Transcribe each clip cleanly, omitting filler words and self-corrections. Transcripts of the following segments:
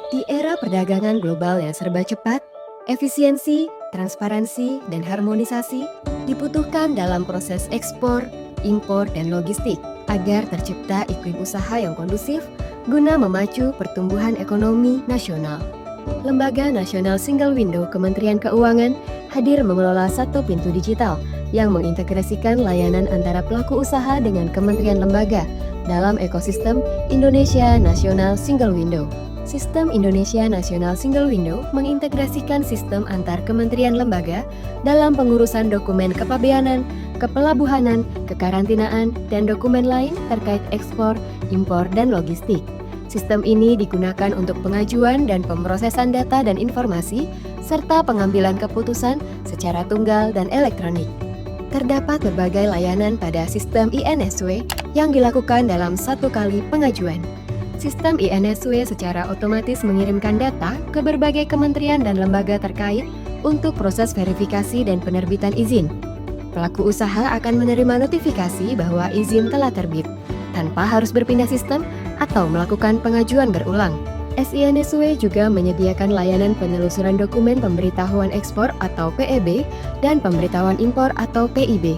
Di era perdagangan global yang serba cepat, efisiensi, transparansi, dan harmonisasi dibutuhkan dalam proses ekspor, impor, dan logistik agar tercipta iklim usaha yang kondusif guna memacu pertumbuhan ekonomi nasional. Lembaga Nasional Single Window Kementerian Keuangan hadir mengelola satu pintu digital yang mengintegrasikan layanan antara pelaku usaha dengan kementerian lembaga dalam ekosistem Indonesia Nasional Single Window. Sistem Indonesia Nasional Single Window mengintegrasikan sistem antar kementerian lembaga dalam pengurusan dokumen kepabeanan, kepelabuhanan, kekarantinaan, dan dokumen lain terkait ekspor, impor, dan logistik. Sistem ini digunakan untuk pengajuan dan pemrosesan data dan informasi, serta pengambilan keputusan secara tunggal dan elektronik. Terdapat berbagai layanan pada sistem INSW yang dilakukan dalam satu kali pengajuan. Sistem INSW secara otomatis mengirimkan data ke berbagai kementerian dan lembaga terkait untuk proses verifikasi dan penerbitan izin. Pelaku usaha akan menerima notifikasi bahwa izin telah terbit, tanpa harus berpindah sistem atau melakukan pengajuan berulang. SINSW juga menyediakan layanan penelusuran dokumen pemberitahuan ekspor atau PEB dan pemberitahuan impor atau PIB,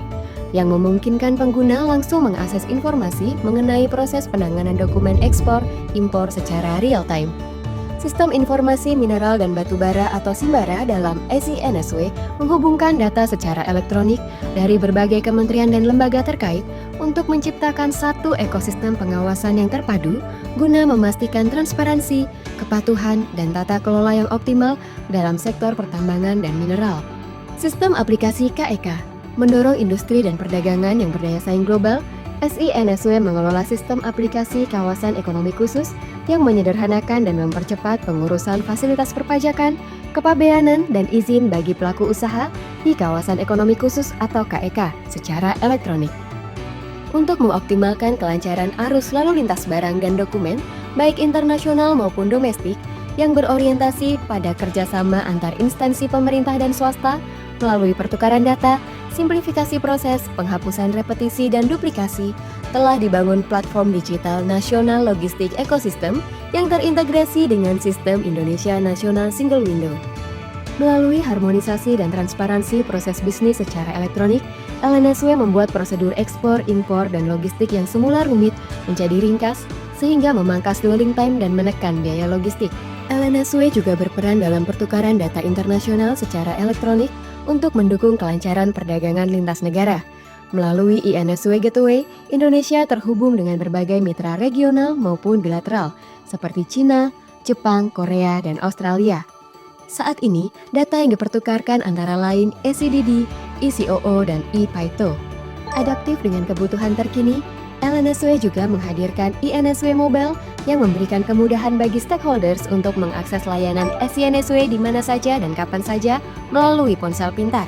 yang memungkinkan pengguna langsung mengakses informasi mengenai proses penanganan dokumen ekspor, impor secara real-time. Sistem Informasi Mineral dan Batubara atau SIMBARA dalam SINSW menghubungkan data secara elektronik dari berbagai kementerian dan lembaga terkait untuk menciptakan satu ekosistem pengawasan yang terpadu guna memastikan transparansi, kepatuhan, dan tata kelola yang optimal dalam sektor pertambangan dan mineral. Sistem aplikasi KEK mendorong industri dan perdagangan yang berdaya saing global. SINSW mengelola sistem aplikasi kawasan ekonomi khusus yang menyederhanakan dan mempercepat pengurusan fasilitas perpajakan, kepabeanan, dan izin bagi pelaku usaha di kawasan ekonomi khusus atau KEK secara elektronik. Untuk mengoptimalkan kelancaran arus lalu lintas barang dan dokumen, baik internasional maupun domestik, yang berorientasi pada kerjasama antar instansi pemerintah dan swasta melalui pertukaran data, simplifikasi proses, penghapusan repetisi dan duplikasi, telah dibangun platform digital nasional logistik ekosistem yang terintegrasi dengan sistem Indonesia Nasional Single Window. Melalui harmonisasi dan transparansi proses bisnis secara elektronik, LNSW membuat prosedur ekspor, impor, dan logistik yang semula rumit menjadi ringkas, sehingga memangkas dwelling time dan menekan biaya logistik. LNSW juga berperan dalam pertukaran data internasional secara elektronik untuk mendukung kelancaran perdagangan lintas negara. Melalui INSW Gateway, Indonesia terhubung dengan berbagai mitra regional maupun bilateral, seperti Cina, Jepang, Korea, dan Australia. Saat ini, data yang dipertukarkan antara lain ECDD, ECOO, dan ePaito. Adaptif dengan kebutuhan terkini, LNSW juga menghadirkan INSW Mobile yang memberikan kemudahan bagi stakeholders untuk mengakses layanan SINSW di mana saja dan kapan saja melalui ponsel pintar.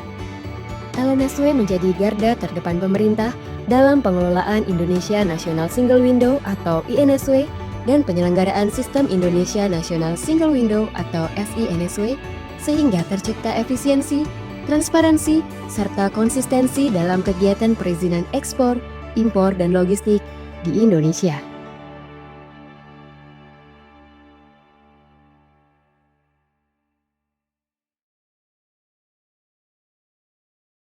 LNSW menjadi garda terdepan pemerintah dalam pengelolaan Indonesia National Single Window atau INSW dan penyelenggaraan Sistem Indonesia National Single Window atau SINSW sehingga tercipta efisiensi, transparansi, serta konsistensi dalam kegiatan perizinan ekspor, impor, dan logistik di Indonesia.